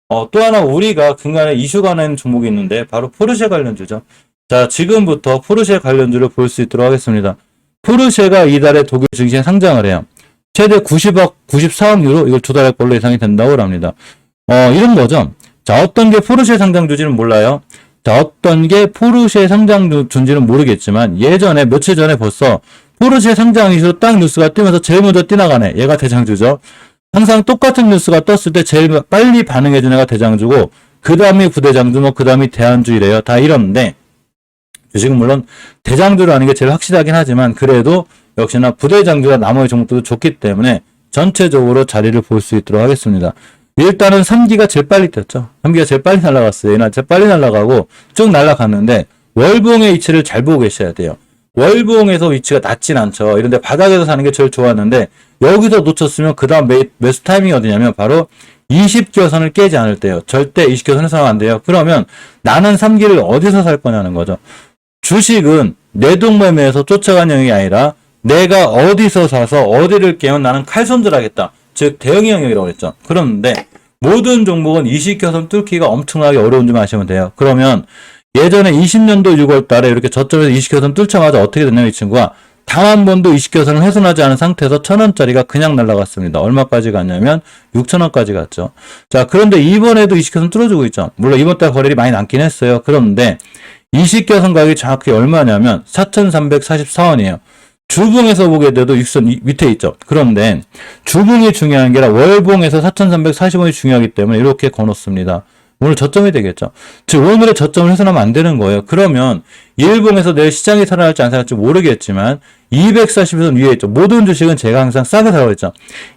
또 하나 우리가 근간에 이슈가 나는 종목이 있는데 바로 포르쉐 관련주죠. 자, 지금부터 포르쉐 관련주를 볼 수 있도록 하겠습니다. 포르쉐가 이달에 독일 증시에 상장을 해요. 최대 90억, 94억 유로 이걸 조달할 걸로 예상이 된다고 합니다. 이런 거죠. 자, 어떤 게 포르쉐 상장주인지는 몰라요. 자, 어떤 게 포르쉐 상장주인지는 모르겠지만 예전에 며칠 전에 벌써 포르쉐 상장 이슈로 딱 뉴스가 뜨면서 제일 먼저 뛰나가네. 얘가 대장주죠. 항상 똑같은 뉴스가 떴을 때 제일 빨리 반응해준 애가 대장주고 그 다음이 부대장주, 그 다음이 대안주 이래요. 다 이러는데 주식은 물론 대장주라는 게 제일 확실하긴 하지만 그래도 역시나 부대장주가 나머지 종목들도 좋기 때문에 전체적으로 자리를 볼 수 있도록 하겠습니다. 일단은 3기가 제일 빨리 떴죠. 3기가 제일 빨리 날아갔어요. 얘는 제일 빨리 날아가고 쭉 날아갔는데 월봉의 위치를 잘 보고 계셔야 돼요. 월봉에서 위치가 낮진 않죠. 이런데 바닥에서 사는 게 제일 좋았는데 여기서 놓쳤으면 그 다음 매수 타이밍이 어디냐면 바로 20기선을 깨지 않을 때요. 절대 20기선을 사면 안 돼요. 그러면 나는 3기를 어디서 살 거냐는 거죠. 주식은 내동매매에서 쫓아간 영역이 아니라 내가 어디서 사서 어디를 깨면 나는 칼손질하겠다. 즉 대응의 영역이라고 했죠. 그런데 모든 종목은 20기선 뚫기가 엄청나게 어려운 줄 아시면 돼요. 그러면 예전에 20년도 6월 달에 이렇게 저점에서 20기선 뚫자마자 어떻게 됐냐면 이 친구가 단 한 번도 20기선을 훼손하지 않은 상태에서 1,000원짜리가 그냥 날아갔습니다. 얼마까지 갔냐면 6,000원까지 갔죠. 자, 그런데 이번에도 20기선 뚫어주고 있죠. 물론 이번 달 거래일이 많이 남긴 했어요. 그런데 20기선 가격이 정확히 얼마냐면 4,344원이에요. 주봉에서 보게 돼도 6선 밑에 있죠. 그런데 주봉이 중요한 게 아니라 월봉에서 4,340원이 중요하기 때문에 이렇게 거놓습니다. 오늘 저점이 되겠죠. 즉 오늘의 저점을 훼손하면 안 되는 거예요. 그러면 일봉에서 내일 시장이 살아날지 안 살아날지 모르겠지만 240에서 위에 있죠. 모든 주식은 제가 항상 싸게 사라고 했죠.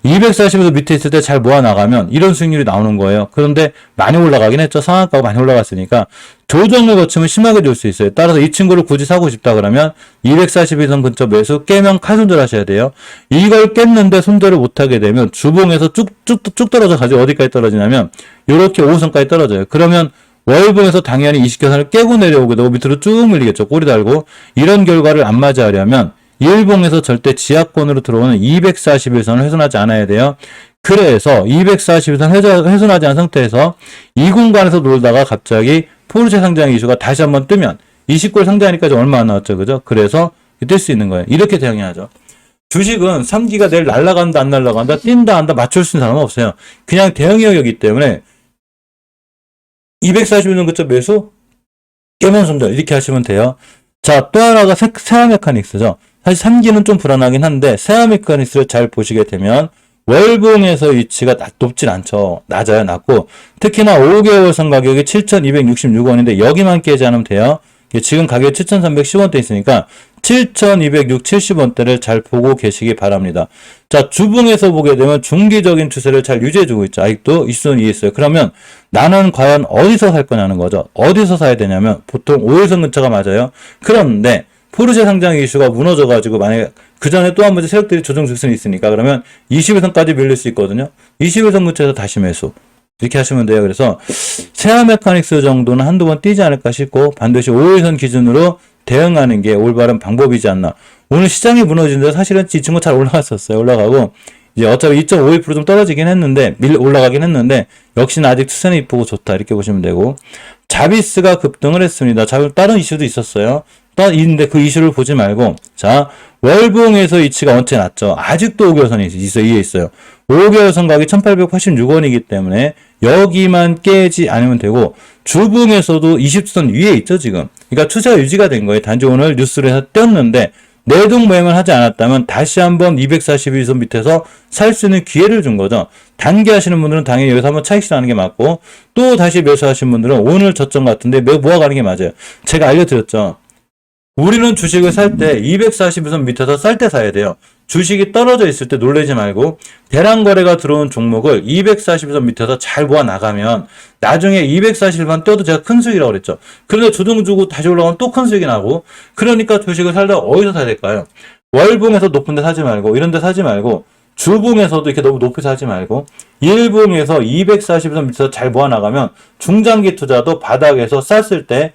240에서 밑에 있을 때 잘 모아나가면 이런 수익률이 나오는 거예요. 그런데 많이 올라가긴 했죠. 상한가가 많이 올라갔으니까 조정을 거치면 심하게 줄 수 있어요. 따라서 이 친구를 굳이 사고 싶다 그러면 241선 근처 매수 깨면 칼손절 하셔야 돼요. 이걸 깼는데 손절을 못하게 되면 주봉에서 쭉 떨어져 가지고 어디까지 떨어지냐면 이렇게 5선까지 떨어져요. 그러면 월봉에서 당연히 20기선을 깨고 내려오게 되고 밑으로 쭉 밀리겠죠. 꼬리 달고. 이런 결과를 안 맞이하려면 일봉에서 절대 지하권으로 들어오는 241선을 훼손하지 않아야 돼요. 그래서 241선 훼손하지 않은 상태에서 이 공간에서 놀다가 갑자기 포르쉐 상장 이슈가 다시 한번 뜨면 29일 상장하니까 얼마 안 나왔죠. 그죠? 그래서 뜰 수 있는 거예요. 이렇게 대응해야죠. 주식은 3기가 내일 날아간다 안 날아간다 뛴다 안다 맞출 수 있는 사람은 없어요. 그냥 대응 영역이기 때문에 240원 근처 매수 깨면 손절 이렇게 하시면 돼요. 자, 또 하나가 세아 메카닉스죠. 사실 3기는 좀 불안하긴 한데 세아 메카닉스를 잘 보시게 되면 월봉에서 위치가 높진 않죠. 낮아요. 낮고 특히나 5개월선 가격이 7,266원인데 여기만 깨지 않으면 돼요. 지금 가격이 7,310원대 있으니까 7,206, 70원대를 잘 보고 계시기 바랍니다. 자, 주봉에서 보게 되면 중기적인 추세를 잘 유지해주고 있죠. 아직도 20선 위에 있어요. 그러면 나는 과연 어디서 살 거냐는 거죠. 어디서 사야 되냐면 보통 5일선 근처가 맞아요. 그런데 포르쉐 상장 이슈가 무너져가지고 만약에 그 전에 또 한 번 세력들이 조정 줄수는 있으니까 그러면 21선까지 밀릴 수 있거든요. 21선 근처에서 다시 매수. 이렇게 하시면 돼요. 그래서 세아 메카닉스 정도는 한두 번 뛰지 않을까 싶고 반드시 5일선 기준으로 대응하는 게 올바른 방법이지 않나. 오늘 시장이 무너지는데 사실은 이 친구 잘 올라갔었어요. 올라가고 이제 어차피 2.51% 좀 떨어지긴 했는데 올라가긴 했는데 역시나 아직 추세는 이쁘고 좋다. 이렇게 보시면 되고 자비스가 급등을 했습니다. 다른 이슈도 있었어요. 있는데 그 이슈를 보지 말고 자 월봉에서 위치가 원체 낮죠. 아직도 5개월선이 위에 있어요. 5개월선 가격이 1886원이기 때문에 여기만 깨지 않으면 되고 주봉에서도 20선 위에 있죠 지금. 그러니까 추세가 유지가 된 거예요. 단지 오늘 뉴스를 해서 떴는데 내동매매를 하지 않았다면 다시 한번 241선 밑에서 살 수 있는 기회를 준 거죠. 단기 하시는 분들은 당연히 여기서 한번 차익 실현하는 게 맞고 또 다시 매수하신 분들은 오늘 저점 같은데 모아가는 게 맞아요. 제가 알려드렸죠. 우리는 주식을 살 때 240선 밑에서 쌀 때 사야 돼요. 주식이 떨어져 있을 때 놀라지 말고 대량 거래가 들어온 종목을 240선 밑에서 잘 모아 나가면 나중에 240만 떠도 제가 큰 수익이라고 그랬죠. 그런데 조정 주고 다시 올라가면 또 큰 수익이 나고 그러니까 주식을 살다 어디서 사야 될까요? 월봉에서 높은 데 사지 말고 이런 데 사지 말고 주봉에서도 이렇게 너무 높이 사지 말고 일봉에서 240선 밑에서 잘 모아 나가면 중장기 투자도 바닥에서 쌌을 때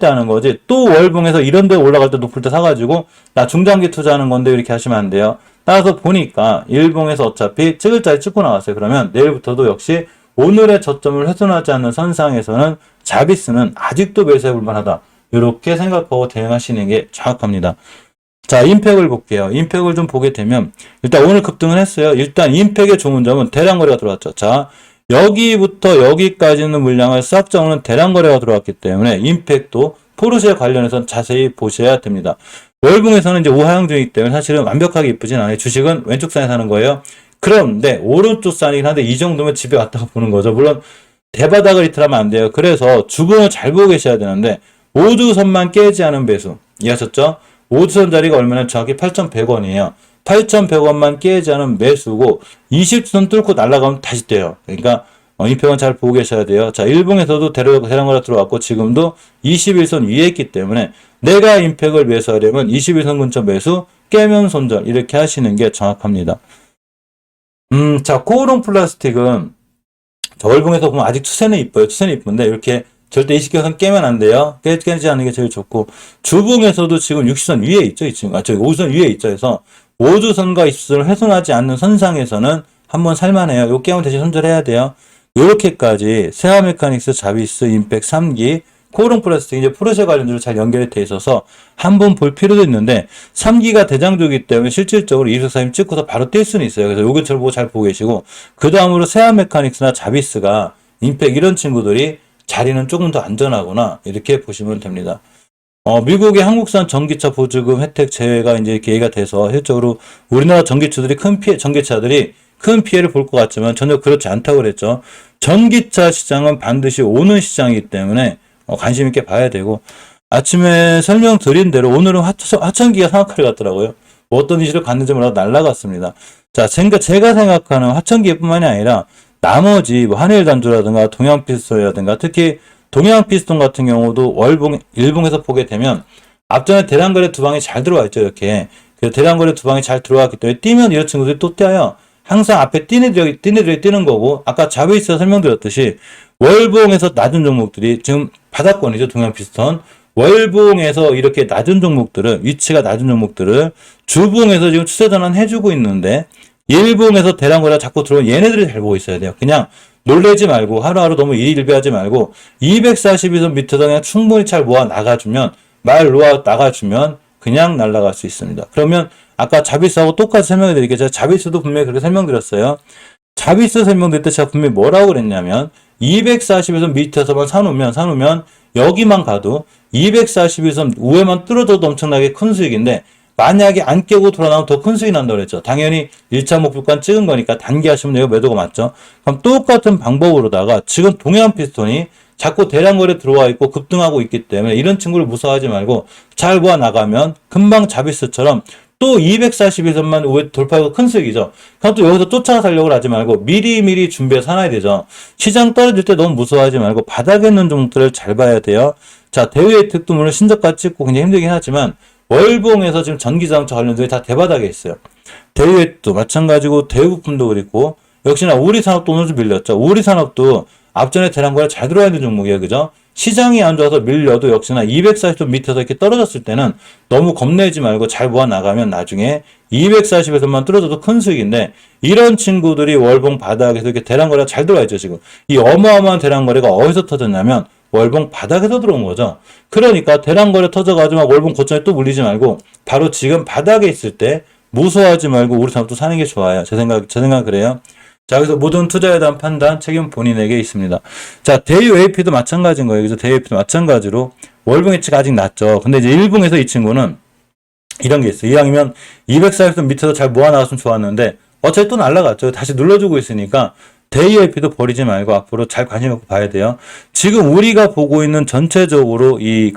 하는 거지 또 월봉에서 이런 데 올라갈 때 높을 때 사가지고 나 중장기 투자하는 건데 이렇게 하시면 안 돼요. 따라서 보니까 일봉에서 어차피 찍을 자리 찍고 나왔어요. 그러면 내일부터도 역시 오늘의 저점을 훼손하지 않는 선상에서는 자비스는 아직도 매수해 볼 만하다. 이렇게 생각하고 대응하시는 게 정확합니다. 자, 임팩을 볼게요. 임팩을 좀 보게 되면 일단 오늘 급등을 했어요. 일단 임팩의 좋은 점은 대량거래가 들어왔죠. 자, 여기부터 여기까지는 물량을 싹 잡는 대량거래가 들어왔기 때문에 임팩도 포르쉐 관련해서 자세히 보셔야 됩니다. 월봉에서는 이제 우하향 중이기 때문에 사실은 완벽하게 이쁘진 않아요. 주식은 왼쪽 산에 사는 거예요. 그런데 오른쪽 산이긴 한데 이 정도면 집에 왔다고 보는 거죠. 물론 대바닥을 이틀하면 안 돼요. 그래서 주봉을 잘 보고 계셔야 되는데 5주선만 깨지 않은 매수. 이해하셨죠? 5주선 자리가 얼마나 정확히 8,100원이에요. 8,100원만 깨지 않은 매수고 20주선 뚫고 날아가면 다시 떼요. 그러니까 임팩은 잘 보고 계셔야 돼요. 자, 일봉에서도 대량거래 들어왔고 지금도 21선 위에 있기 때문에 내가 임팩을 매수하려면 21선 근처 매수, 깨면 손절 이렇게 하시는 게 정확합니다. 자, 코오롱 플라스틱은 월봉에서 보면 아직 추세는 이뻐요. 추세는 이쁜데 이렇게 절대 20개선 깨면 안 돼요. 깨지 않는 게 제일 좋고 주봉에서도 지금 60선 위에 있죠. 이 친구. 저기 5주선 위에 있죠. 그래서 5주선과 20선을 훼손하지 않는 선상에서는 한번 살만해요. 요 깨면 대신 손절해야 돼요. 요렇게까지 세아메카닉스, 자비스, 임팩 3기, 코오롱 플라스틱 이제 포르쉐 관련주로 잘 연결이 돼 있어서 한번 볼 필요도 있는데 3기가 대장주이기 때문에 실질적으로 204임 찍고서 바로 뛸 수는 있어요. 그래서 요 근처를 보고 잘 보고 계시고 그 다음으로 세아메카닉스나 자비스가 임팩 이런 친구들이 자리는 조금 더 안전하구나 이렇게 보시면 됩니다. 미국의 한국산 전기차 보조금 혜택 제외가 이제 계기가 돼서 실질적으로 우리나라 전기차들이 큰 피해를 볼 것 같지만 전혀 그렇지 않다고 그랬죠. 전기차 시장은 반드시 오는 시장이기 때문에 관심 있게 봐야 되고 아침에 설명드린 대로 오늘은 화천기가 상한가를 갔더라고요. 뭐 어떤 이슈를 갔는지 몰라도 날라갔습니다. 자, 제가 생각하는 화천기뿐만이 아니라 나머지 뭐 한일단조라든가 동양피스톤이라든가 특히 동양피스톤 같은 경우도 일봉에서 보게 되면 앞전에 대량거래 두 방이 잘 들어와 있죠. 이렇게. 그래서 대량거래 두 방이 잘 들어왔기 때문에 뛰면 이런 친구들이 또 뛰어요. 항상 앞에 뛰는 애들이 뛰는 거고 아까 자베이스가 설명드렸듯이 월봉에서 낮은 종목들이 지금 바닥권이죠. 동양피스톤. 월봉에서 이렇게 낮은 종목들을 위치가 낮은 종목들을 주봉에서 지금 추세 전환 해주고 있는데 일봉에서 대량거래가 자꾸 들어오면 얘네들이 잘 보고 있어야 돼요. 그냥 놀래지 말고 하루하루 너무 일일비하지 말고 242선 밑에서 그냥 충분히 잘 모아 나가주면 그냥 날아갈 수 있습니다. 그러면 아까 자비스하고 똑같이 설명해 드릴게요. 제가 자비스도 분명히 그렇게 설명드렸어요. 자비스 설명드릴 때 제가 분명히 뭐라고 그랬냐면 241선 밑에서만 사놓으면 여기만 가도 241선 우회만 뚫어져도 엄청나게 큰 수익인데 만약에 안 깨고 돌아나오면 더 큰 수익이 난다고 그랬죠. 당연히 1차 목표가는 찍은 거니까 단기하시면 이거 매도가 맞죠. 그럼 똑같은 방법으로다가 지금 동양피스톤이 자꾸 대량거래 들어와 있고 급등하고 있기 때문에 이런 친구를 무서워하지 말고 잘 모아 나가면 금방 자비스처럼 또 241선만 우회 돌파하고 큰 수익이죠. 그럼 또 여기서 쫓아가 살려고 하지 말고 미리 준비해서 사놔야 되죠. 시장 떨어질 때 너무 무서워하지 말고 바닥에 있는 종목들을 잘 봐야 돼요. 자, 대우의 특도 물론 신저가 찍고 굉장히 힘들긴 하지만 월봉에서 지금 전기자동차 관련들이 다 대바닥에 있어요. 대우에도 마찬가지고 대우부품도 그렇고 역시나 우리산업도 오늘 좀 밀렸죠. 우리산업도 앞전에 대량거래 잘 들어와 있는 종목이에요. 그죠? 시장이 안 좋아서 밀려도 역시나 240점 밑에서 이렇게 떨어졌을 때는 너무 겁내지 말고 잘 모아 나가면 나중에 240에서만 떨어져도 큰 수익인데 이런 친구들이 월봉 바닥에서 이렇게 대량거래가 잘 들어와 있죠. 지금 이 어마어마한 대량거래가 어디서 터졌냐면 월봉 바닥에서 들어온 거죠. 그러니까 대량거래 터져가지고 월봉 고점에 또 물리지 말고 바로 지금 바닥에 있을 때 무서워하지 말고 우리 사람도 사는 게 좋아요. 제 생각 그래요. 자, 그래서 모든 투자에 대한 판단, 책임 본인에게 있습니다. 자, 대유 AP도 마찬가지인 거예요. 그래서 대유 AP도 마찬가지로 월봉 위치가 아직 낮죠. 근데 이제 일봉에서 이 친구는 이런 게 있어요. 이왕이면 240선 밑에서 잘 모아나갔으면 좋았는데 어차피 또 날라갔죠. 다시 눌러주고 있으니까 대유 AP도 버리지 말고 앞으로 잘 관심 갖고 봐야 돼요. 지금 우리가 보고 있는 전체적으로 이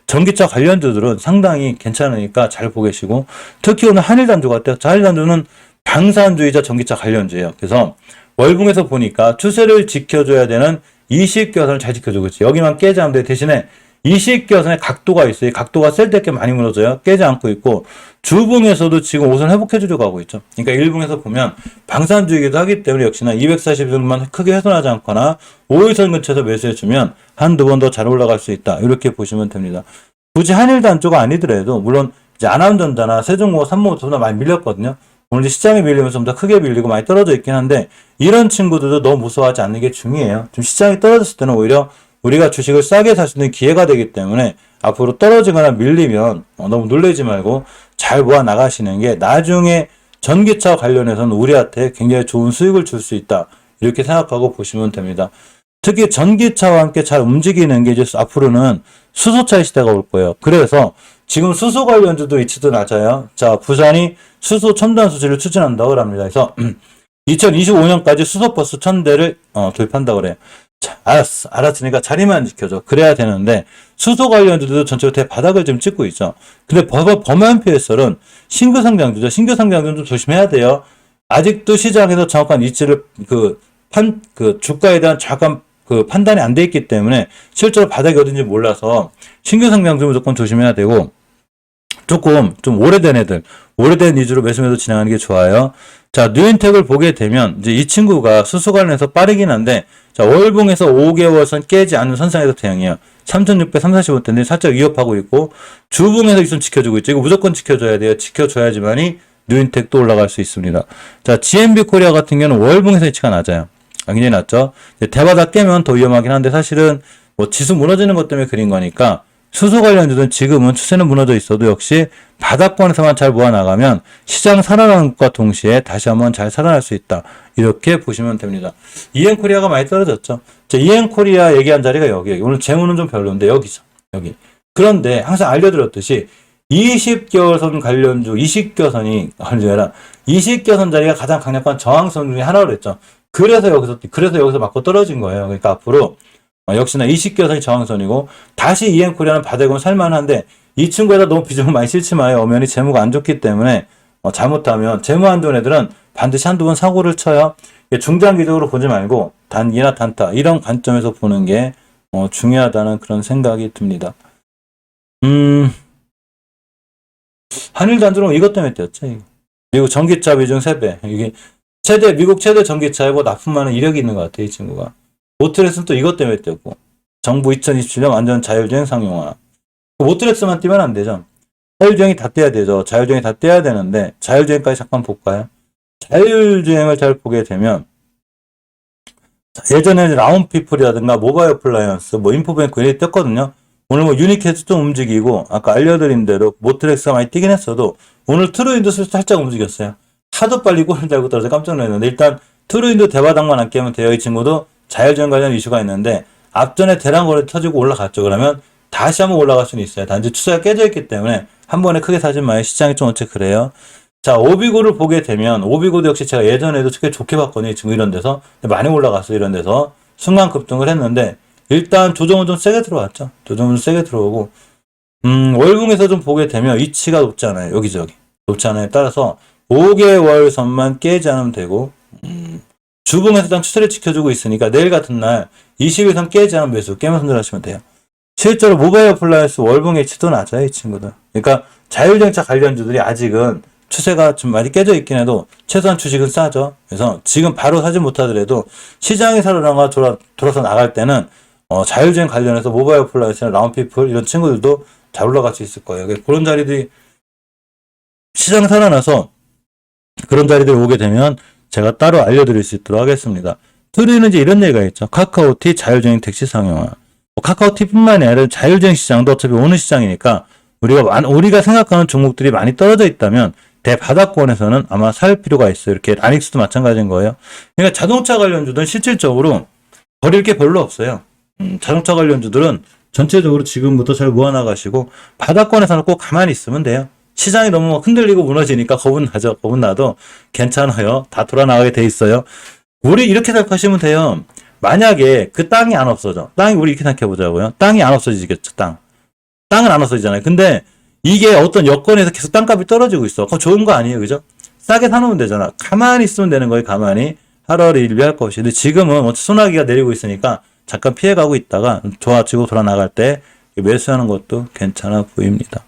전기차 관련주들은 상당히 괜찮으니까 잘 보고 계시고 특히 오늘 한일단조 같아요. 한일단조는 방산주의자 전기차 관련주예요. 그래서 월봉에서 보니까 추세를 지켜줘야 되는 20개선을 잘 지켜주고 있어요. 여기만 깨지 않으면 돼. 대신에 20개선의 각도가 있어요. 각도가 셀 때 꽤 많이 무너져요. 깨지 않고 있고 주봉에서도 지금 옷을 회복해주려고 하고 있죠. 그러니까 일봉에서 보면 방산주의이기도 하기 때문에 역시나 240선만 크게 훼손하지 않거나 5일선 근처에서 매수해주면 한두 번 더 잘 올라갈 수 있다. 이렇게 보시면 됩니다. 굳이 한일단조가 아니더라도 물론 이제 안암전자나 세종공업, 삼성전자 많이 밀렸거든요. 오늘 시장이 밀리면서 좀 더 크게 밀리고 많이 떨어져 있긴 한데 이런 친구들도 너무 무서워하지 않는 게 중요해요. 좀 시장이 떨어졌을 때는 오히려 우리가 주식을 싸게 살 수 있는 기회가 되기 때문에 앞으로 떨어지거나 밀리면 너무 놀라지 말고 잘 모아 나가시는 게 나중에 전기차 관련해서는 우리한테 굉장히 좋은 수익을 줄 수 있다. 이렇게 생각하고 보시면 됩니다. 특히 전기차와 함께 잘 움직이는 게 이제 앞으로는 수소차의 시대가 올 거예요. 그래서 지금 수소 관련주도 위치도 낮아요. 자, 부산이 수소 첨단 수지를 추진한다고 합니다. 그래서 2025년까지 수소버스 1000대를 도입한다고 그래요. 자, 알았으니까 자리만 지켜줘. 그래야 되는데 수소 관련주도 전체로 대바닥을 좀 찍고 있죠. 근데 범한 PSR은 신규 상장주죠. 신규 상장주는 좀 조심해야 돼요. 아직도 시장에서 정확한 위치를 주가에 대한 정확한 판단이 안 돼 있기 때문에 실제로 바닥이 어딘지 몰라서 신규 상장주 무조건 조심해야 되고 조금 좀 오래된 애들, 오래된 위주로 매수매도 진행하는 게 좋아요. 자, 뉴인텍을 보게 되면 이제 이 친구가 수소 관련해서 빠르긴 한데 자, 월봉에서 5개월 선 깨지 않는 선상에서 대응이에요. 3,645대인데 살짝 위협하고 있고 주봉에서 있으면 지켜주고 있죠. 이거 무조건 지켜줘야 돼요. 지켜줘야지만이 뉴인텍도 올라갈 수 있습니다. 자, GMB 코리아 같은 경우는 월봉에서 위치가 낮아요. 굉장히 낮죠. 대바닥 깨면 더 위험하긴 한데 사실은 뭐 지수 무너지는 것 때문에 그린 거니까 수소 관련주는 지금은 추세는 무너져 있어도 역시 바닥권에서만 잘 모아나가면 시장 살아나는 것과 동시에 다시 한번 잘 살아날 수 있다. 이렇게 보시면 됩니다. 이엔코리아가 많이 떨어졌죠. 자, 이엔코리아 얘기한 자리가 여기. 오늘 재무는 좀 별로인데 여기죠. 여기. 그런데 항상 알려드렸듯이 20개월선 관련주, 20개선이 아니라 20개선 자리가 가장 강력한 저항선 중에 하나로 했죠. 그래서 여기서 맞고 떨어진 거예요. 그러니까 앞으로 역시나 20개선이 저항선이고 다시 이엔코리아는 바닥은 살만한데 이 친구에다 너무 비중을 많이 실지 마요. 엄연히 재무가 안 좋기 때문에 잘못하면 재무 안 좋은 애들은 반드시 한두 번 사고를 쳐요. 중장기적으로 보지 말고 단기나 단타 이런 관점에서 보는 게 중요하다는 그런 생각이 듭니다. 한일단주는 이것 때문에 뛰었죠. 미국 전기차 비중 3배. 이게 미국 최대 전기차이고 납품하는 이력이 있는 것 같아요, 이 친구가. 모트렉스는 또 이것 때문에 뛰었고. 정부 2027년 완전 자율주행 상용화. 모트렉스만 뛰면 안 되죠. 자율주행이 다 떼야 되죠. 자율주행이 다 떼야 되는데, 자율주행까지 잠깐 볼까요? 자율주행을 잘 보게 되면, 예전에는 라운피플이라든가 모바일 어플라이언스, 인포뱅크 이렇게 떴거든요. 오늘 유니캐스 좀 움직이고, 아까 알려드린 대로 모트렉스가 많이 뛰긴 했어도, 오늘 트루인도 살짝 움직였어요. 하도 빨리 골을 달고 떨어져 깜짝 놀랐는데 일단 트루인도 대바닥만 안 깨면 돼요. 이 친구도 자율주행 관련 이슈가 있는데 앞전에 대량거래 터지고 올라갔죠. 그러면 다시 한번 올라갈 수는 있어요. 단지 추세가 깨져 있기 때문에 한 번에 크게 사지 마요. 시장이 좀 어째 그래요. 자, 오비고를 보게 되면 오비고도 역시 제가 예전에도 꽤 좋게 봤거든요. 이 친구 이런 데서 많이 올라갔어요. 이런 데서 순간 급등을 했는데 일단 조정은 좀 세게 들어왔죠. 조정은 좀 세게 들어오고 월봉에서 좀 보게 되면 위치가 높잖아요. 여기저기 높잖아요. 따라서 5개월 선만 깨지 않으면 되고 주봉에서 일단 추세를 지켜주고 있으니까 내일 같은 날 20일선 깨지 않으면 매수 깨면 손절하시면 돼요. 실제로 모바일 어플라이언스 월봉 H도 낮아요. 이 친구들. 그러니까 자율주행차 관련주들이 아직은 추세가 좀 많이 깨져 있긴 해도 최소한 주식은 싸죠. 그래서 지금 바로 사지 못하더라도 시장이 살아나가 돌아서 나갈 때는 자율주행 관련해서 모바일 어플라이언스나 라운피플 이런 친구들도 잘 올라갈 수 있을 거예요. 그런 자리들이 시장 살아나서 그런 자리들 오게 되면 제가 따로 알려드릴 수 있도록 하겠습니다. 트루이는 이제 이런 얘기가 있죠. 카카오티 자율주행 택시 상용화. 카카오티뿐만이 아니라 자율주행 시장도 어차피 오는 시장이니까 우리가 생각하는 종목들이 많이 떨어져 있다면 대바닥권에서는 아마 살 필요가 있어요. 이렇게 라닉스도 마찬가지인 거예요. 그러니까 자동차 관련주들은 실질적으로 버릴 게 별로 없어요. 자동차 관련주들은 전체적으로 지금부터 잘 모아나가시고 바닥권에서는 꼭 가만히 있으면 돼요. 시장이 너무 흔들리고 무너지니까 겁은 나죠. 겁은 나도 괜찮아요. 다 돌아나가게 돼 있어요. 우리 이렇게 생각하시면 돼요. 만약에 그 땅이 안 없어져. 땅이 우리 이렇게 생각해보자고요. 땅이 안 없어지겠죠. 땅은 안 없어지잖아요. 근데 이게 어떤 여건에서 계속 땅값이 떨어지고 있어. 그거 좋은 거 아니에요. 그죠? 싸게 사놓으면 되잖아. 가만히 있으면 되는 거예요. 가만히. 하루하루 일비할 것이. 근데 지금은 소나기가 내리고 있으니까 잠깐 피해가고 있다가 좋아지고 돌아나갈 때 매수하는 것도 괜찮아 보입니다.